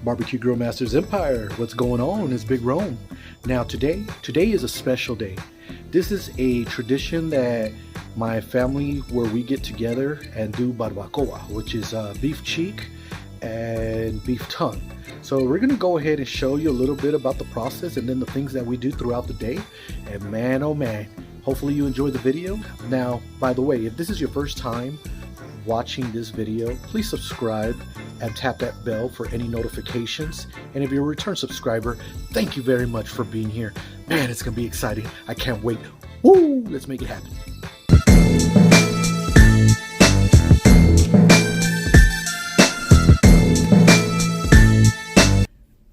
Barbecue Grill Masters Empire. What's going on? It's Big Rome. Now today is a special day. This is a tradition that my family, where we get together and do barbacoa, which is beef cheek and beef tongue. So we're gonna go ahead and show you a little bit about the process and then the things that we do throughout the day. And man, oh man, hopefully you enjoy the video. Now, by the way, if this is your first time watching this video, please subscribe and tap that bell for any notifications. And if you're a return subscriber, thank you very much for being here. Man, it's gonna be exciting. I can't wait. Woo! Let's make it happen.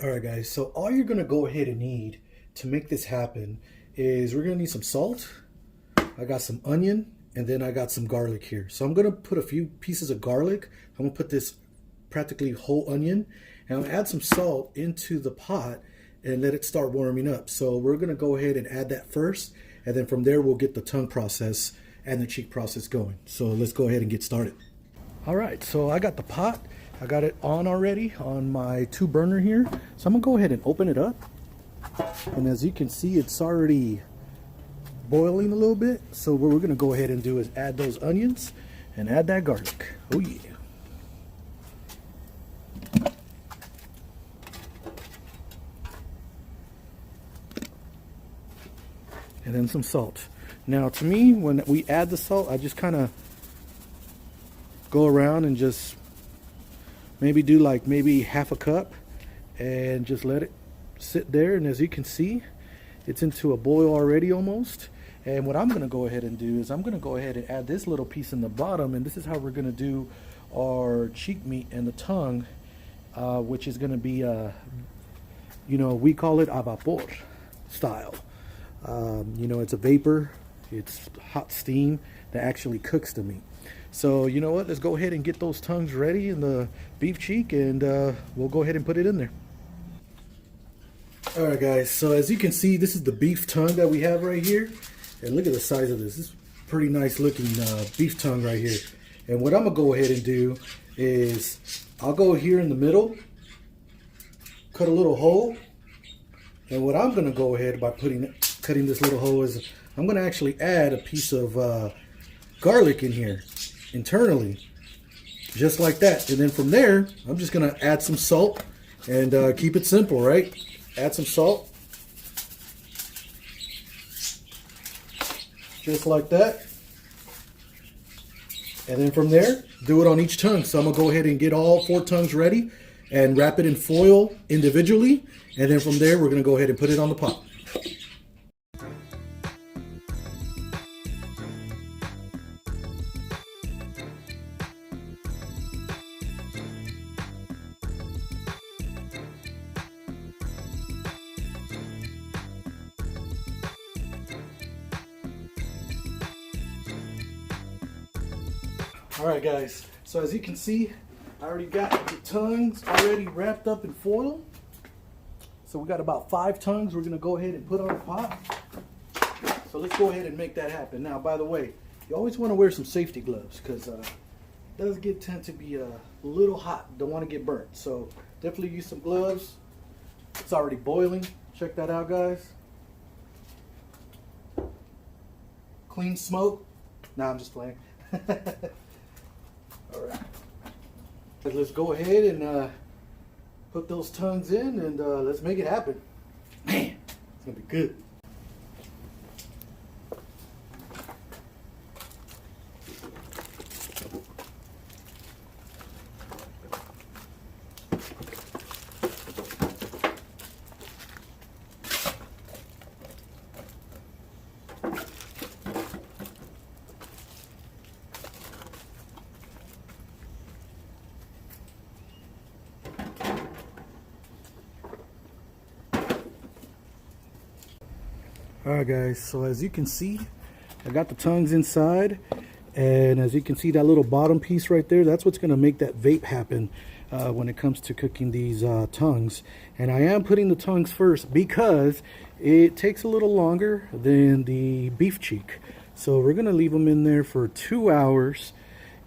Alright guys, so all you're gonna go ahead and need to make this happen is we're gonna need some salt. I got some onion, and then I got some garlic here. So I'm gonna put a few pieces of garlic. I'm gonna put this practically whole onion, and I'll add some salt into the pot and let it start warming up. So we're gonna go ahead and add that first, and then from there we'll get the tongue process and the cheek process going. So let's go ahead and get started. All right, so I got the pot. I got it on already on my 2 burner here. So I'm gonna go ahead and open it up. And as you can see, it's already boiling a little bit. So what we're gonna go ahead and do is add those onions and add that garlic. Oh yeah. And then some salt. Now to me, when we add the salt, I just kind of go around and just maybe do like maybe half a cup and just let it sit there. And as you can see, it's into a boil already almost. And what I'm going to go ahead and do is I'm going to go ahead and add this little piece in the bottom, and this is how we're going to do our cheek meat and the tongue, which is going to be you know, we call it a vapor style. You know, it's a vapor, it's hot steam that actually cooks the meat. So you know what, let's go ahead and get those tongues ready in the beef cheek, and we'll go ahead and put it in there. Alright guys, so as you can see, this is the beef tongue that we have right here. And look at the size of this. This is pretty nice looking beef tongue right here. And what I'm gonna go ahead and do is I'll go here in the middle, cut a little hole. And what I'm gonna go ahead by cutting this little hole is I'm gonna actually add a piece of garlic in here internally, just like that. And then from there, I'm just gonna add some salt and keep it simple, right? Add some salt, just like that. And then from there, do it on each tongue. So I'm gonna go ahead and get all 4 tongues ready and wrap it in foil individually. And then from there, we're gonna go ahead and put it on the pot. Alright guys, so as you can see, I already got the tongues already wrapped up in foil. So we got about 5 tongues we're going to go ahead and put on the pot. So let's go ahead and make that happen. Now, by the way, you always want to wear some safety gloves because it does tend to be a little hot. Don't want to get burnt. So definitely use some gloves. It's already boiling. Check that out, guys. Clean smoke. Nah, I'm just playing. All right. Let's go ahead and put those tongues in, and let's make it happen. Man, it's gonna be good. Alright guys, so as you can see, I got the tongues inside, and as you can see, that little bottom piece right there, that's what's going to make that vape happen when it comes to cooking these tongues. And I am putting the tongues first because it takes a little longer than the beef cheek. So we're going to leave them in there for 2 hours,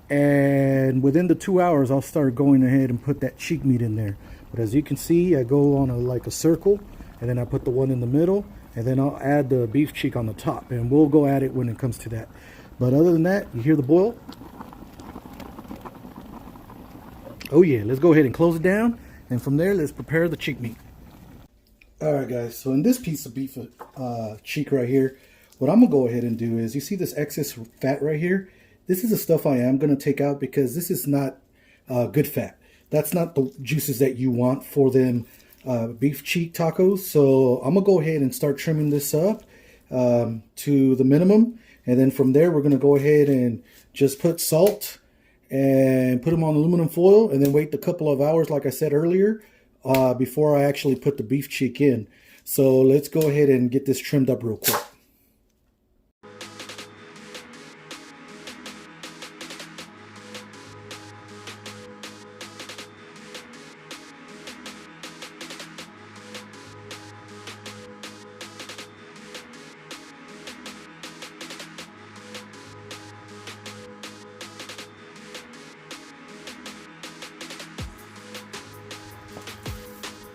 and within the 2 hours I'll start going ahead and put that cheek meat in there. But as you can see, I go on like a circle, and then I put the one in the middle, and then I'll add the beef cheek on the top, and we'll go at it when it comes to that. But other than that, you hear the boil? Oh yeah, let's go ahead and close it down, and from there, let's prepare the cheek meat. Alright guys, so in this piece of beef cheek right here, what I'm going to go ahead and do is, you see this excess fat right here? This is the stuff I am going to take out because this is not good fat. That's not the juices that you want for them beef cheek tacos. So I'm going to go ahead and start trimming this up to the minimum. And then from there, we're going to go ahead and just put salt and put them on aluminum foil and then wait a couple of hours, like I said earlier, before I actually put the beef cheek in. So let's go ahead and get this trimmed up real quick.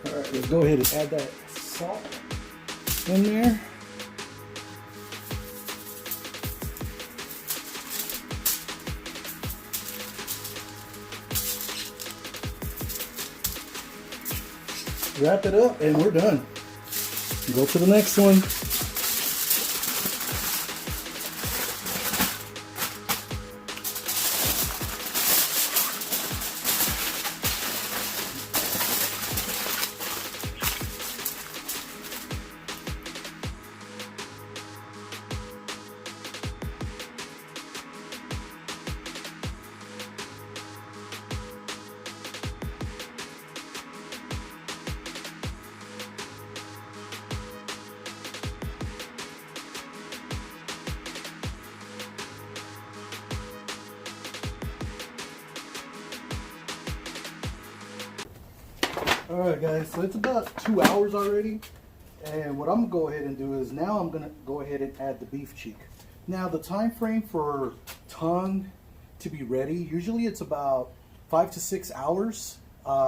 Alright, let's go ahead and add that salt in there. Wrap it up and we're done. Go to the next one. Alright guys, so it's about 2 hours already, and what I'm going to go ahead and do is now I'm going to go ahead and add the beef cheek. Now the time frame for tongue to be ready, usually it's about 5 to 6 hours,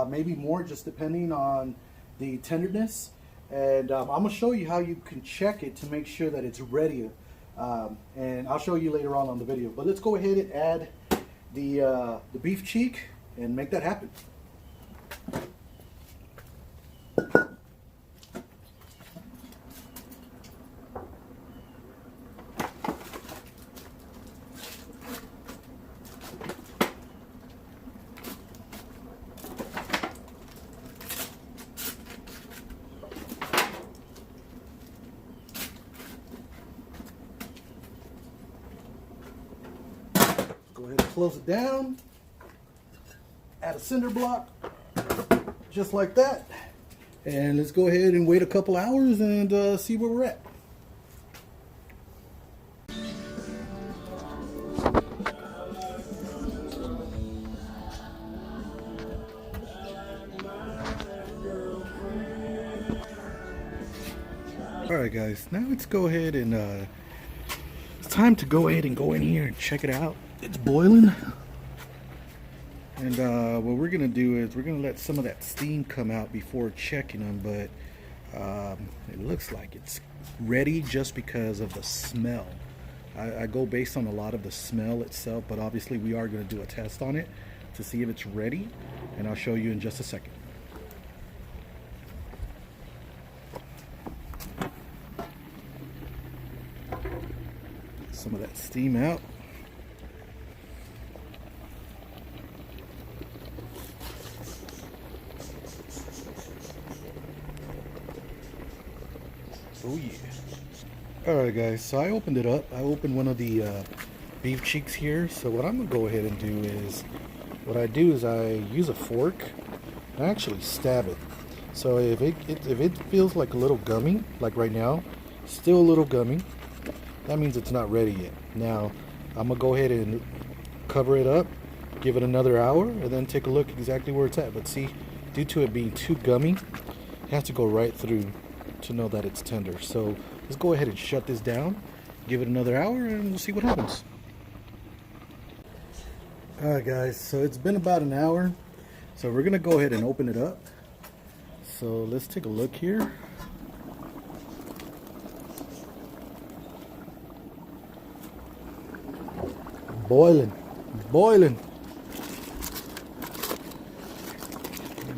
maybe more, just depending on the tenderness. And I'm going to show you how you can check it to make sure that it's ready, and I'll show you later on the video. But let's go ahead and add the beef cheek and make that happen. Go ahead and close it down, add a cinder block, just like that, and let's go ahead and wait a couple hours and see where we're at. Alright guys, now let's go ahead and it's time to go ahead and go in here and check it out. It's boiling, and what we're gonna do is we're gonna let some of that steam come out before checking them, but it looks like it's ready just because of the smell. I go based on a lot of the smell itself, but obviously we are going to do a test on it to see if it's ready, and I'll show you in just a second. Some of that steam out. Oh yeah. Alright guys, so I opened it up. I opened one of the beef cheeks here. So what I'm going to go ahead and do is, what I do is I use a fork and I actually stab it. So if it feels like a little gummy, like right now, still a little gummy, that means it's not ready yet. Now, I'm going to go ahead and cover it up, give it another hour, and then take a look exactly where it's at. But see, due to it being too gummy, it has to go right through to know that it's tender. So let's go ahead and shut this down, give it another hour, and we'll see what happens. Alright guys, so it's been about an hour, so we're gonna go ahead and open it up. So let's take a look here. Boiling, boiling.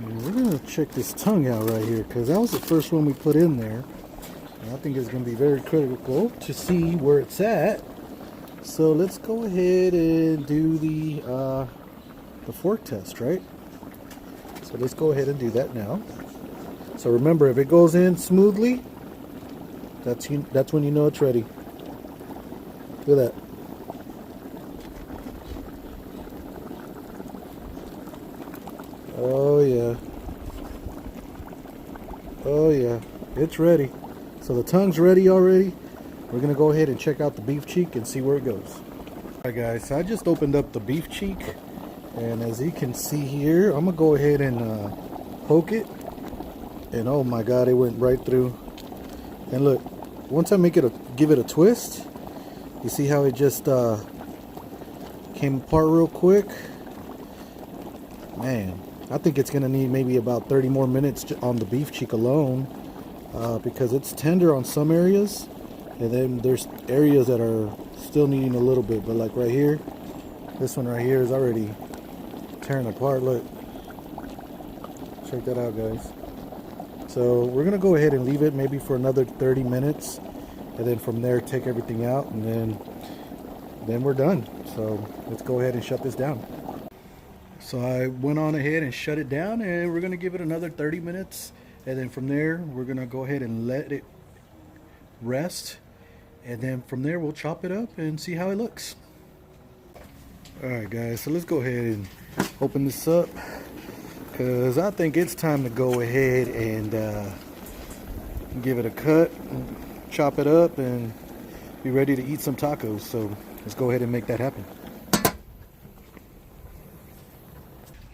We're gonna check this tongue out right here because that was the first one we put in there. And I think it's gonna be very critical to see where it's at. So let's go ahead and do the fork test, right? So let's go ahead and do that now. So remember, if it goes in smoothly, that's when you know it's ready. Look at that. Oh yeah. Oh yeah. It's ready. So the tongue's ready already. We're gonna go ahead and check out the beef cheek and see where it goes. Alright guys, so I just opened up the beef cheek, and as you can see here, I'm gonna go ahead and poke it, and oh my god, it went right through. And look, once I give it a twist, you see how it just came apart real quick. Man, I think it's gonna need maybe about 30 more minutes on the beef cheek alone, because it's tender on some areas, and then there's areas that are still needing a little bit. But like right here, this one right here is already tearing apart. Look, check that out, guys. So we're gonna go ahead and leave it maybe for another 30 minutes, and then from there take everything out, and then we're done. So let's go ahead and shut this down. So I went on ahead and shut it down, and we're gonna give it another 30 minutes, and then from there we're gonna go ahead and let it rest, and then from there we'll chop it up and see how it looks. Alright guys, so let's go ahead and open this up, because I think it's time to go ahead and give it a cut, chop it up, and be ready to eat some tacos. So let's go ahead and make that happen.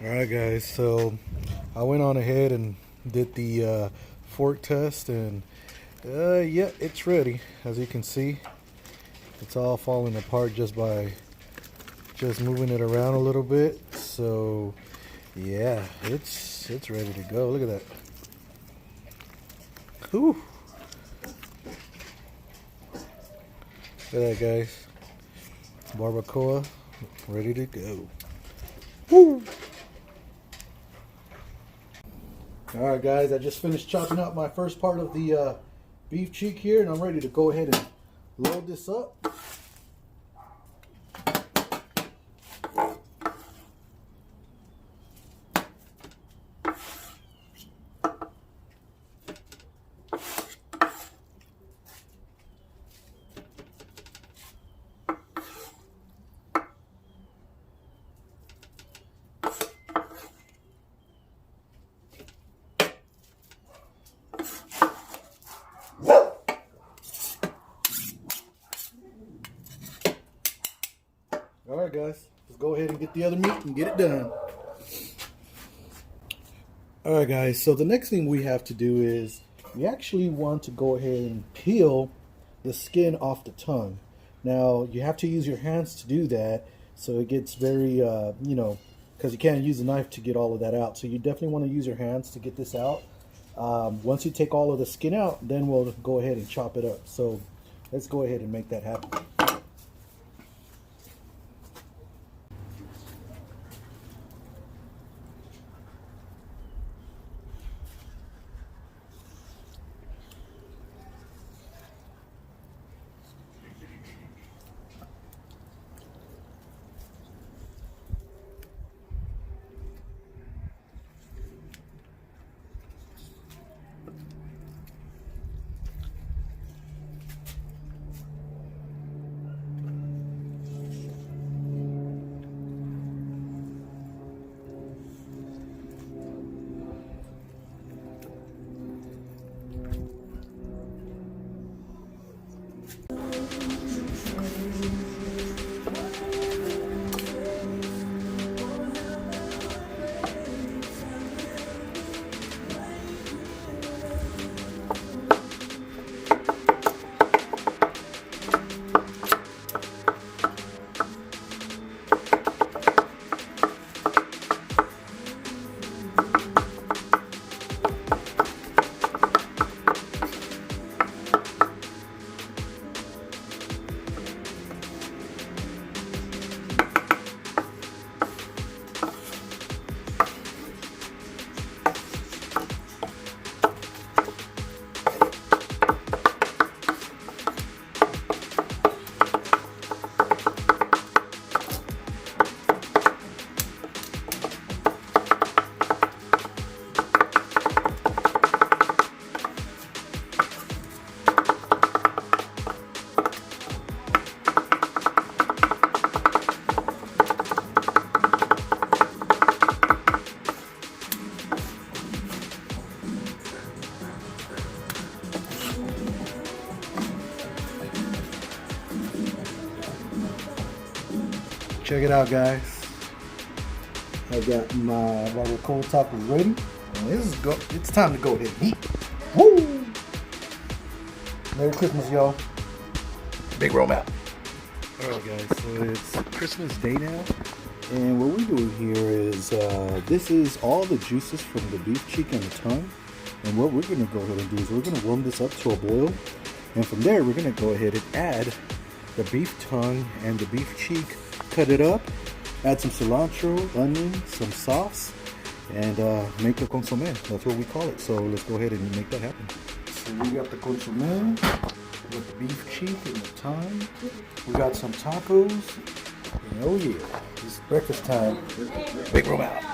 Alright guys, so I went on ahead and did the fork test, and yeah, it's ready. As you can see, it's all falling apart just by moving it around a little bit. So yeah, it's ready to go. Look at that. Whew. Look at that, guys. Barbacoa ready to go. Woo. Alright guys, I just finished chopping up my first part of the beef cheek here, and I'm ready to go ahead and load this up. Alright guys, let's go ahead and get the other meat and get it done. Alright guys, so the next thing we have to do is we actually want to go ahead and peel the skin off the tongue. Now you have to use your hands to do that, so it gets very, you know, because you can't use a knife to get all of that out. So you definitely want to use your hands to get this out. Once you take all of the skin out, then we'll go ahead and chop it up. So let's go ahead and make that happen. Check it out, guys. I got my barbacoa tacos ready. It's time to go ahead and eat. Woo! Merry Christmas, y'all. Big roll out. Alright, guys, so it's Christmas Day now. And what we're doing here is, this is all the juices from the beef cheek and the tongue. And what we're going to go ahead and do is we're going to warm this up to a boil. And from there, we're going to go ahead and add the beef tongue and the beef cheek, cut it up, add some cilantro, onion, some sauce, and make a consomme. That's what we call it. So let's go ahead and make that happen. So we got the consomme with the beef cheek and the tongue. We got some tacos. And oh yeah, it's breakfast time. Big roll out.